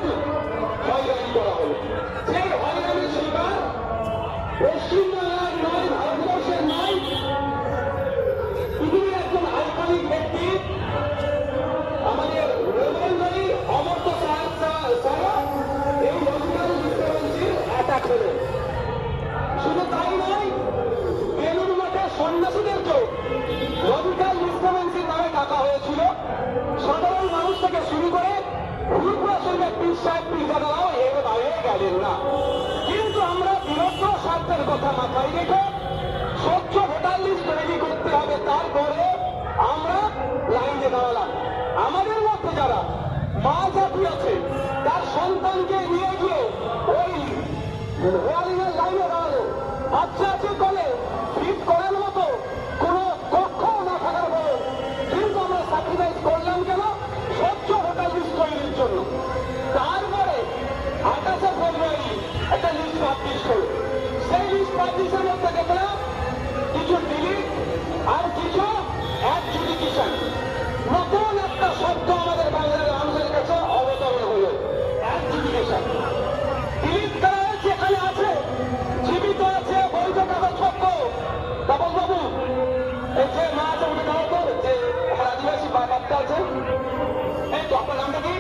একটু হয়রানি করা হলো। সেই হয়রানির শিকার পশ্চিমবাংলার নয়, ভারতবর্ষের নয়, পৃথিবীর একজন আইকনিক ব্যক্তি আমাদের রেলওয়ে অমর্ত্য সারা এই লজিক্যাল ডিস্টারবেন্সির অ্যাটাক হলো। শুধু তাই নয়, বেলুর মঠে সন্ন্যাসীদেরকেও লজিক্যাল ডিস্টারবেন্সির নামে ডাকা হয়েছিল। সাধারণ মানুষ থেকে শুরু করে ভূপ্রাসনের পীর সাহেব পীরজাদারাও এর বাইরে গেলেন না। কিন্তু আমরা বিরোধ স্বার্থের কথা মাথায় রেখে স্বচ্ছ ভোটার লিস্ট তৈরি করতে হবে, তারপরে আমরা লাইনে দাঁড়ালাম। আমাদের মধ্যে যারা মা জাতি আছে তার সন্তানকে নিয়ে গিয়ে ওই হেয়ারিংয়ের লাইনে দাঁড়ালো। বাচ্চা আছে বলে ফিট করার মতো কোনো কক্ষ না থাকার বলে, কিন্তু আমরা স্যাক্রিফাইস করলাম কেন? স্বচ্ছ ভোটার লিস্ট তৈরির জন্য। তারপরে 28শে ফেব্রুয়ারি একটা লিস্ট পাবলিশ হলো। সেই লিস্ট পাবলিশের মধ্যে দেখলাম কিছু ডিলিট আর কিছু অ্যাডজুডিকেশন। নতুন একটা শব্দ আমাদের বাংলার মানুষের কাছে অবতরণ হলো, অ্যাডজুডিকেশন। ডিলিট করা হয়েছে, এখানে আছে, জীবিত আছে বৈধ কাগজপত্র। তাপস বাবু, এই যে মা আছে উঠে দাও তো, যে আমার আদিবাসী বাচ্চা আছে, এই তো আপনার নামটা কি?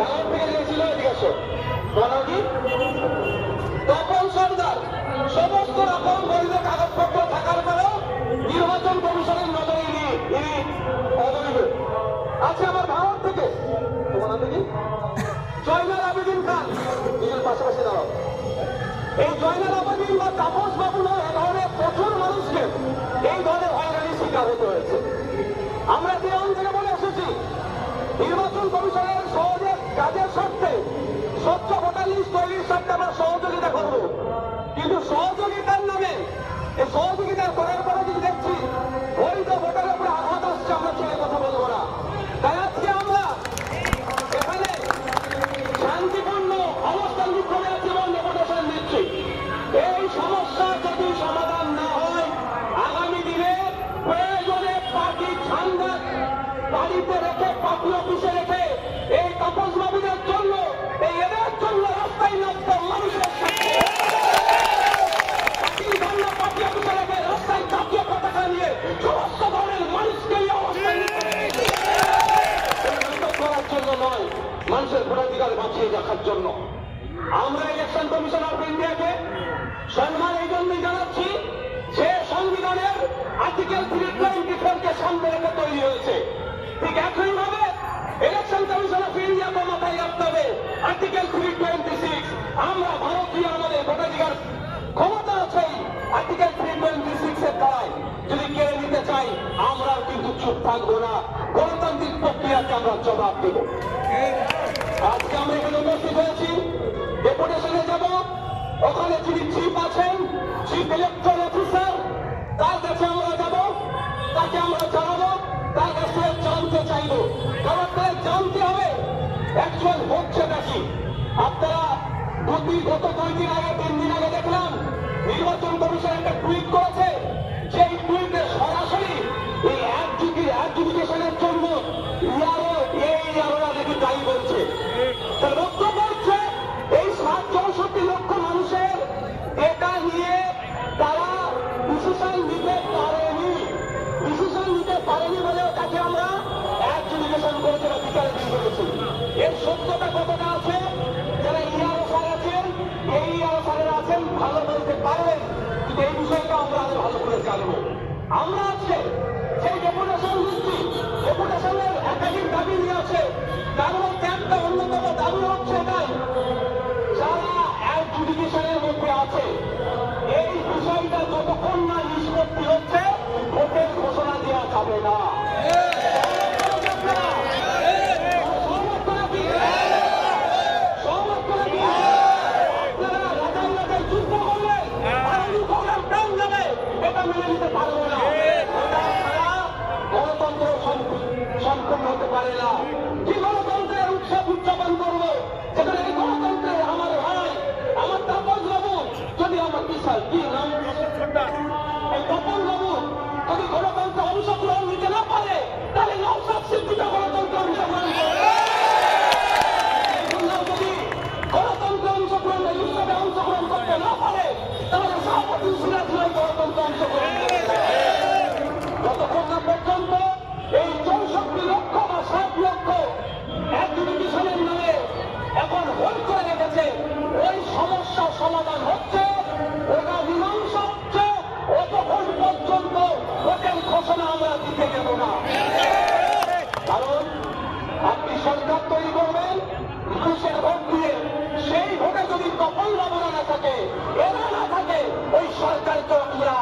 ভারত থেকে গিয়েছিল, এদিকে আসো। বলো কি? তপন সর্দার। সমস্ত রকম বৈধ কাগজপত্র থাকার পরেও নির্বাচন কমিশনের নজরে ইনি অবৈধ আছে। আমার ভারত থেকে তোমার নাম কি? জয়নাল আবেদিন খান। দুজন পাশাপাশি দাঁড়াও। এই জয়নাল আবেদিন বা তাপস বাবু নয়, এ ধরনের প্রচুর মানুষকে এই ধরনের হয়রানির শিকার হতে হয়েছে। আমরা দিন থেকে বলে এসেছি, নির্বাচন কমিশনের সহজে কাজের স্বার্থে স্বচ্ছ ভোটার লিস্ট তৈরির স্বার্থে আমরা সহযোগিতা করব। কিন্তু সহযোগিতার নামে এই সহযোগিতা করার পরে যদি দেখছি বৈধ ভোটারের উপরে আঘাত আসছে, আমরা ছেড়ে কথা বলবো না। তাই আজকে আমরা এখানে শান্তিপূর্ণ অবস্থান বিক্ষোভে আছি এবং ডেপুটেশন দিচ্ছি। এই সমস্যা যদি সমাধান না হয়, আগামী দিনে প্রয়োজনে পার্টি ঝান্ডা বাড়িতে রেখে, পার্টি অফিসে রেখে এই তাপস বাবুদের জন্য, এই এদের জন্য রাস্তায় নামতে মানুষের পার্টি অফিসে রেখে রাস্তায় জাতীয় পতাকা নিয়ে সমস্ত ধরনের মানুষকে এই অবস্থায় করার জন্য নয়, মানুষের ভোটাধিকার বাঁচিয়ে রাখার জন্য। আমরা ইলেকশন কমিশন অফ ইন্ডিয়াকে সম্মান এই জন্যই জানাচ্ছি যে সংবিধানের আর্টিকেল 324 সামনে রেখে তৈরি হয়েছে। ঠিক একইভাবে ইলেকশন কমিশন অফ ইন্ডিয়াকে মাথায় রাখতে হবে আর্টিকেল 326। আমরা ভারতীয়, আমাদের ভোটাধিকার ক্ষমতা আছে আর্টিকেল 326 এর দ্বারাই। যদি কেড়ে নিতে চাই, আমরা কিন্তু চুপ থাকবো না, গণতান্ত্রিক প্রক্রিয়াকে আমরা জবাব দেব। আজকে আমরা এখানে উপস্থিত হয়েছি, ডেপুটেশনে যাব। ওখানে যিনি চিফ আছেন, চিফ ইলেকট্রাল অফিসার, তার কাছে আমরা যাব, তাকে আমরা জানাবো, তার কাছে জানতে চাইব। কারণ তাদের জানতে হবে অ্যাকচুয়াল হচ্ছে নাকি। আপনারা গত 2 দিন আগে, 3 দিন আগে দেখলাম নির্বাচন কমিশন একটা টুইট করেছে, যে টুইটে সরাসরি এই অ্যাডজুডিকেশনের জন্য ইয়ারোরা নাকি দায়ী বলছে। তার বক্তব্য হচ্ছে এই ৬০-৬৪ লক্ষ মানুষের ডেটা নিয়ে তারা ডিসিশন নিতে পারেনি। ডিসিশন নিতে পারেনি বলে তাকে আমরা অ্যাডজুডিকেশন করেছে বা বিচারে দিয়ে করেছি। এর সত্যতা কতটা আছে, যারা ইয়ারো স্যার আছেন, এই ইয়ারো স্যারেরা আছেন, ভালো বলতে পারবেন। কিন্তু এই বিষয়টা আমরা আরো ভালো করে জানবো। আমরা আজকে সেই ডেপুটেশন দিচ্ছি, ডেপুটেশনের একাধিক দাবি নিয়ে আছে। তার মধ্যে একটা অন্যতম দাবি হচ্ছে এটাই, যারা অ্যাডজুডিকেশনের মধ্যে আছে, এই বিষয়টা যতক্ষণ না নিষ্পত্তি হচ্ছে, ভোটের ঘোষণা দেওয়া যাবে না। গণতন্ত্র সম্পূর্ণ হতে পারে না। কি গণতন্ত্রের উৎসব উদযাপন করবো ততক্ষণ না পর্যন্ত এই 64 লক্ষ বা 60 লক্ষ এডুকেশনের নামে এখন হোল করে রেখেছে, ওই সমস্যার সমাধান হচ্ছে, ওটা মীমাংসা হচ্ছে, অতক্ষণ পর্যন্ত হোটেল ঘোষণা আমরা দিতে দেব না। কারণ আপনি সরকার তৈরি করবেন মানুষের ভোট দিয়ে, সেই ভোটে যদি কখন লাভনা না থাকে, এরা না থাকে, ওই সরকারকে আমরা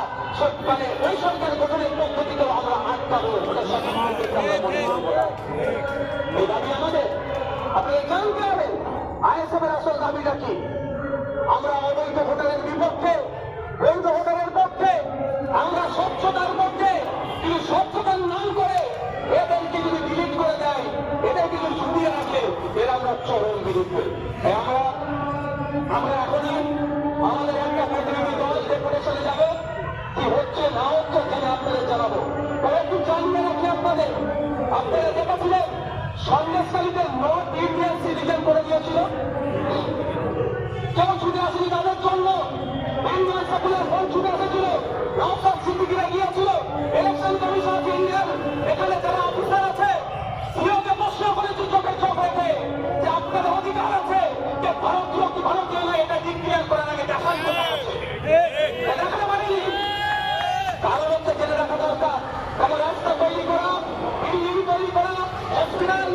মানে ওই সরকার গঠনের পদ্ধতিতেও আমরা আটকাবো। এই দাবি আমাদের, আপনারা জানতে হবেন আইএসএফের আসল দাবিটা কি। আমরা অবৈধ ভোটারের বিপক্ষে, বৈধ ভোটারের পক্ষে, আমরা স্বচ্ছতার পক্ষে, কিন্তু স্বচ্ছতার নাম করে এদেরকে যদি ডিলিট করে দেয়, এদেরকে যদি ঝুঁকিয়ে রাখে, এর আমরা চরম বিরুদ্ধে। আমরা এখনই আমাদের একটা প্রতিনিধি দল ডেপুটেশনে যাবে, কি হচ্ছে না হচ্ছে জেনে আপনাদের জানাবো। তবে একটু জানবে নাকি আপনারা দেখেছিলেন সন্দেশকারীতে নর্থ ইন্ডিয়ান সিটিজেন করে দিয়েছিল, কেউ ছুটে আসেনি তাদের জন্য, ইন্ডিয়ান সাকুলের ফোন ছুটে এসেছিল, নওশাদ সিদ্দিকীরা গিয়েছিল, ইলেকশন কমিশন অফ ইন্ডিয়ার এখানে যারা অফিসার আছে সিওকে প্রশ্ন করেছে চোখে চোখ রেখে যে আপনাদের অধিকার আছে যে ভারতীয় কি ভারতীয় নয় এটা ডিক্লিয়ার করার আগে দেখার কথা আছে, দেখাতে পারেনি। কারণ হচ্ছে জেনে রাখা দরকার, কারণ রাস্তা তৈরি করা, বিল্ডিং তৈরি করা, হসপিটাল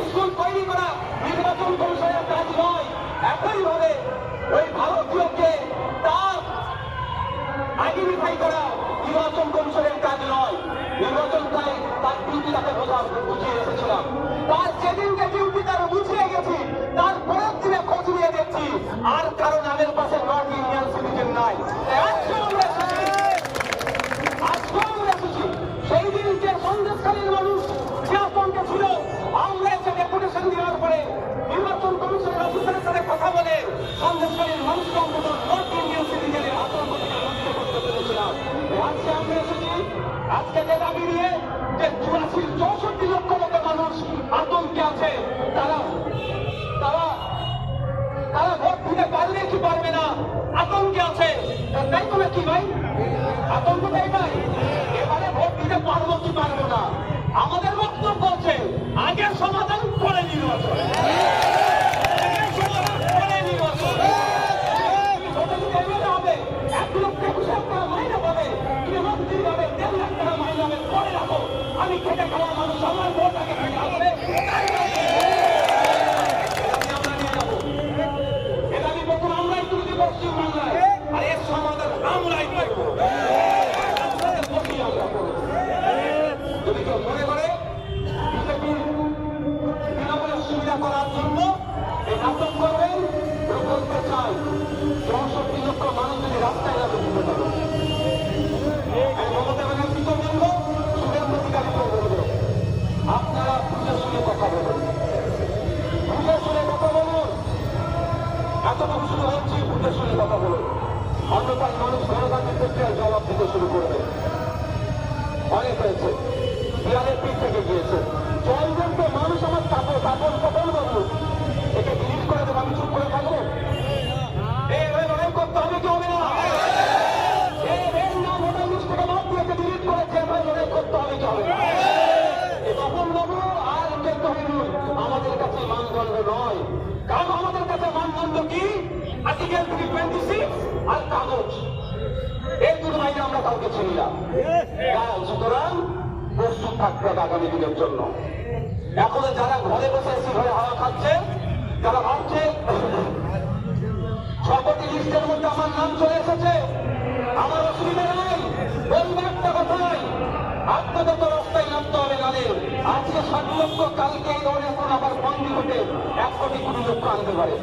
স্কুল তৈরি করা নির্বাচন কমিশনের কাজ নয়। একইভাবে ওই ভারতীয়কে তার আইডেন্টিফাই করা নির্বাচন কমিশনের কাজ নয়। নির্বাচন তার ডিউটি তাকে বুঝিয়ে এসেছিলাম, তার যেদিনকে ডিউটি তার বুঝিয়ে গেছি, তার পরের দিনে খোঁজ নিয়ে দেখছি আর কারো নামের পাশে নর্থ ইন্ডিয়ান সিটিজেন নাই। সেই দিন যে সন্দেশকারীর মানুষ যে আতঙ্কে ছিল, আমরা এসে ডেপুটেশন দেওয়ার পরে নির্বাচন কমিশনের অফিসারের সাথে কথা বলে সন্দেশকারীর মানুষকে অন্তত নর্থ ইন্ডিয়ান সিটিজেনের আতঙ্ক থেকে মুক্ত করতে পেরেছিলাম। আজকে আমরা এসেছি আজকে যে দাবি নিয়ে যে 64 লক্ষ মতো মানুষ আতঙ্কে আছে, তারা ভোট দিতে পারবে কি পারবে না আতঙ্কে আছে, তাই তো কি ভাই আতঙ্কটাই ভাই। এবারে ভোট দিতে পারবো কি পারবো না, আমাদের বক্তব্য হচ্ছে আগে সমাধান করে নির্বাচন, হবে 1,20,000 টাকা মাইনে পাবে, মন্ত্রী পাবে 1.5 লাখ টাকা মাইনে পাবে, পরে রাখো আমি খেটে খাওয়া মানুষ আমার ভোট আগে থেকে আসবে, আমরা নিয়ে যাবো। এটা আমি প্রথম আমরাই তুলে দিব পশ্চিমবাংলায়, আর এর সমাধান আমরাই করবো। যদি কেউ মনে করে বিজেপির বিনামূল্যে সুবিধা করার জন্য এই নাটক করবেন, বলতে চাই 64 লক্ষ মানুষ যদি রাস্তায় যাবে মমতা ব্যানার্জিকে বলবো, শুভেন্দু অধিকারীকে বলবো, আপনারা বুঝে শুনে কথা বলুন, বুঝে শুনে কথা বলুন, এতটুকু শুরু হচ্ছে বুঝে শুনে কথা বলুন, অন্যথায় মানুষ গণতান্ত্রিক প্রক্রিয়ার জবাব দিতে শুরু করবে। অনেক হয়েছে, বিহারের পিঠ থেকে গিয়েছে, জলজনকে মানুষ আমার কাপড় কখন বাবু একে ডিলিট করে দেবো, আমি চুপ করে থাকবো? এইভাবে লড়াই করতে হবে কি হবে না? এর নাম ওটা লিস্ট থেকে বাদ দিয়েছে, ডিলিট করেছে, এভাবে লড়াই করতে হবে কি হবে না? তখন বাবু আর কিন্তু আমাদের কাছে মানদণ্ড নয়, কারণ আমাদের কাছে মানদণ্ড কি? আর্টিকেল 326 আর কাগজ, এর দুটো বাইরে আমরা কাউকে চিনি না। সুতরাং প্রস্তুত থাকতে হবে আগামী দিনের জন্য। এখনো যারা ঘরে বসে এসি ঘরে হাওয়া খাচ্ছে, যারা ভাবছে 6টি লিস্টের মধ্যে আমার নাম চলে এসেছে, আমার অসুবিধা নাই, বলবো একটা কথাই, আপনাদের তো রাস্তায় নামতে হবে নালে। আজকে 60 লক্ষ, কালকে এই ধরনের এখন আবার বন্দি হতে 1,20,00,000 লক্ষ আনতে পারে।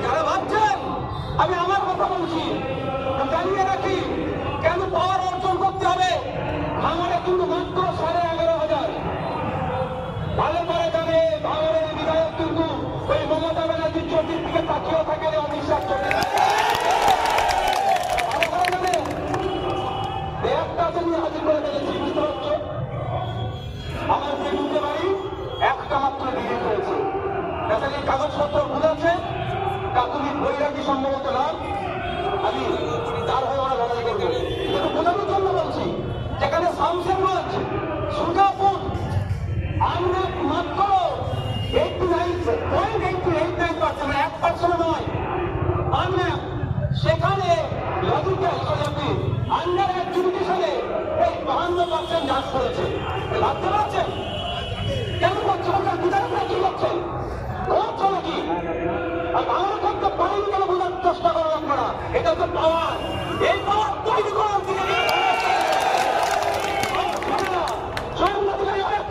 যারা ভাবছেন আমি আমার কথা বলছি, জানিয়ে রাখি কেন পাওয়ার অর্জন করতে হবে। ভাঙড়ে কিন্তু মাত্র 11,500। ভালো করে জানে ভাঙড়ের বিধায়ক কিন্তু ওই মমতা ব্যানার্জির চোখের দিকে তাকিয়েও থাকে, অবিশ্বাস চোখে ভালো করে জানে। একটা নিয়ে হাজির করে ফেলেছি, বুঝতে পারছো? আমার যে বুঝতে পারি একটা মাত্র ডিগ্রি করেছে, কাগজপত্র ভুল আছে, কাকুলির বৈরাগী সম্ভবত নাম, আমি তার হয়ে ওরা লড়াই আন্ডার অ্যাক্টিভিটিশনে এই 52% হ্রাস করেছে। ভাবতে পারছেন কেন করছে সরকার? বিধায়করা কি করছেন? করছে নাকি? আর বাংলা করতে পারেনি কেন বোঝার চেষ্টা করেন আপনারা। এটা হচ্ছে পাওয়ার। এই পাওয়ার তৈরি করার দিকে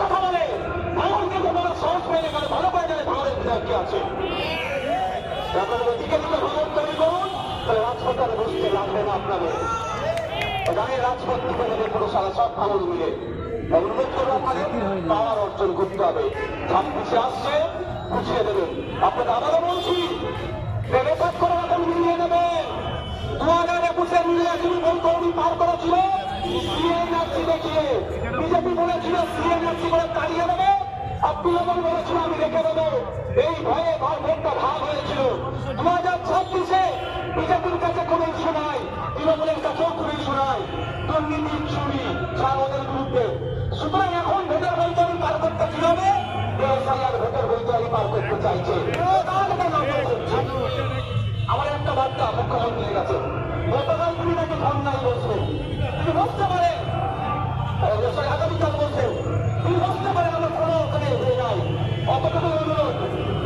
কথা বলে ভাঙনকে বড় সাহস পেয়ে গেলে ভালো করে গেলে ভাঙনের বিধায়ক কি আছে? আপনাদের দিকে দিকে ভাঙন তৈরি করুন, তাহলে রাজপথে বসতে লাগবে না আপনাদের। জানি রাজপথ থেকে নেবে পুরো সারা সব ভাঙন মিলে অনুরোধ করবো আপনাদের পাওয়ার অর্জন করতে হবে। 26 আসছে, বুঝিয়ে দেবেন। আপনাদের আবারও বলছি রেফার করে এখন মিলিয়ে নেবেন। 2021 নির্বাচনী ভোট পার করেছিল সিএনআরসি দেখিয়ে। বিজেপি বলেছিল সিএনআরসি করে তাড়িয়ে দেবে, আব্দুল রহমান বলেছিল আমি রেখে দেবো। এই ভয়ে ভোটটা ভাগ হয়েছিল। 2026-এ বিজেপির কাছে কোনো ইস্যু নাই, তৃণমূলের কাছেও কোনো ইস্যু নাই। দুর্নীতি চুরি ছাড় ওদের বিরুদ্ধে। সুতরাং এখন ভোটের বৈতরণী পার করতে কি হবে? এসআইআর ভোটের বৈতরণী পার করতে চাইছে। আমার একটা বার্তা মুখ্যমন্ত্রীর কাছে, গতকাল তিনি নাকি ধর্নায় বসবেন। তিনি বসতে পারেন, আগামীকাল বলছেন তিনি বসতে পারেন, আমার কোনো ওখানে হয়ে নাই। অতটুকু অনুরোধ,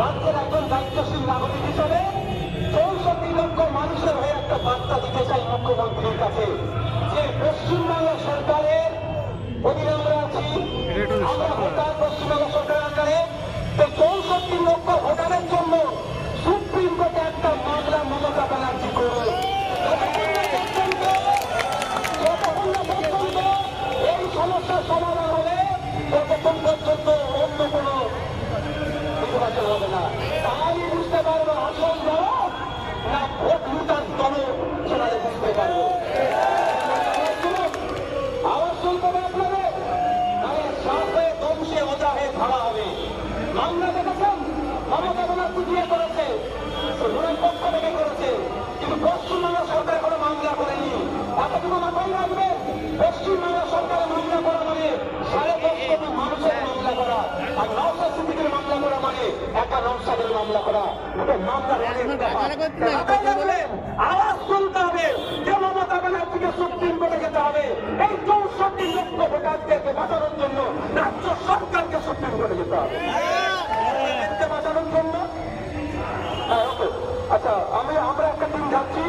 রাজ্যের একজন দায়িত্বশীল নাগরিক হিসেবে 64 লক্ষ মানুষের হয়ে একটা বার্তা দিতে চাই মুখ্যমন্ত্রীর কাছে যে পশ্চিমবঙ্গ সরকারের অধীনে আমরা আছি, আমরা ভোটার পশ্চিমবঙ্গ সরকারের আন্ডারে। 64 লক্ষ ভোটারের জন্য সুপ্রিম কোর্টে একটা মামলা মমতা ব্যানার্জি করবে। এই সমস্যার সমাধান হবে ততক্ষণ পর্যন্ত অন্য কোনো নির্বাচন হবে না। তাহলে বুঝতে পারবো আসল দল না ভোট লুটার দল, সেখানে বুঝতে পারবো। আওয়াজ শুনতে হবে আপনাদের, তাহলে সাপ হয়ে দমসে ওজা হয়ে ধরা হবে। মামলা দেখেছেন মমতা ব্যানার্জি দিয়ে করেছে, পক্ষ থেকে করেছে, কিন্তু পশ্চিমবঙ্গ সরকার কোনো মামলা করেনি। এতটুকু মাথায় রাখবে, পশ্চিমবঙ্গ সরকারের মামলা করা মানে 10.5 কোটি মানুষের মামলা করা, আর নওশাদ সিদ্দিকীর মামলা করা মানে একা নওশাদের মামলা করা। আওয়াজ শুনতে হবে যে মমতা ব্যানার্জিকে সুপ্রিম কোর্টে যেতে হবে। এই 64 লক্ষ ভোটারদেরকে বাঁচানোর জন্য রাজ্য সরকারকে সুপ্রিম কোর্টে যেতে হবে বাঁচানোর জন্য। আচ্ছা, আমরা একটা টিম যাচ্ছি,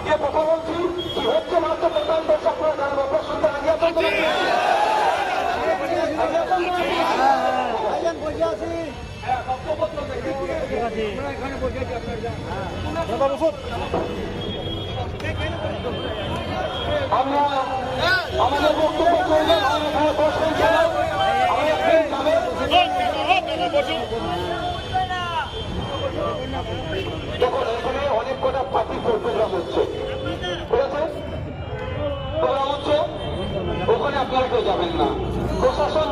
যে কথা বলছি কি হচ্ছে মাত্র প্রধান দেশ আপনারা জানবো। প্রশ্নটা আগে আসেন আমরা আমাদের বক্তব্য চলবে। দেখুন এখানে অনেক কটা পার্টি প্রোগ্রাম হচ্ছে, ঠিক আছে? প্রোগ্রাম হচ্ছে, ওখানে আপনারা কেউ যাবেন না। প্রশাসন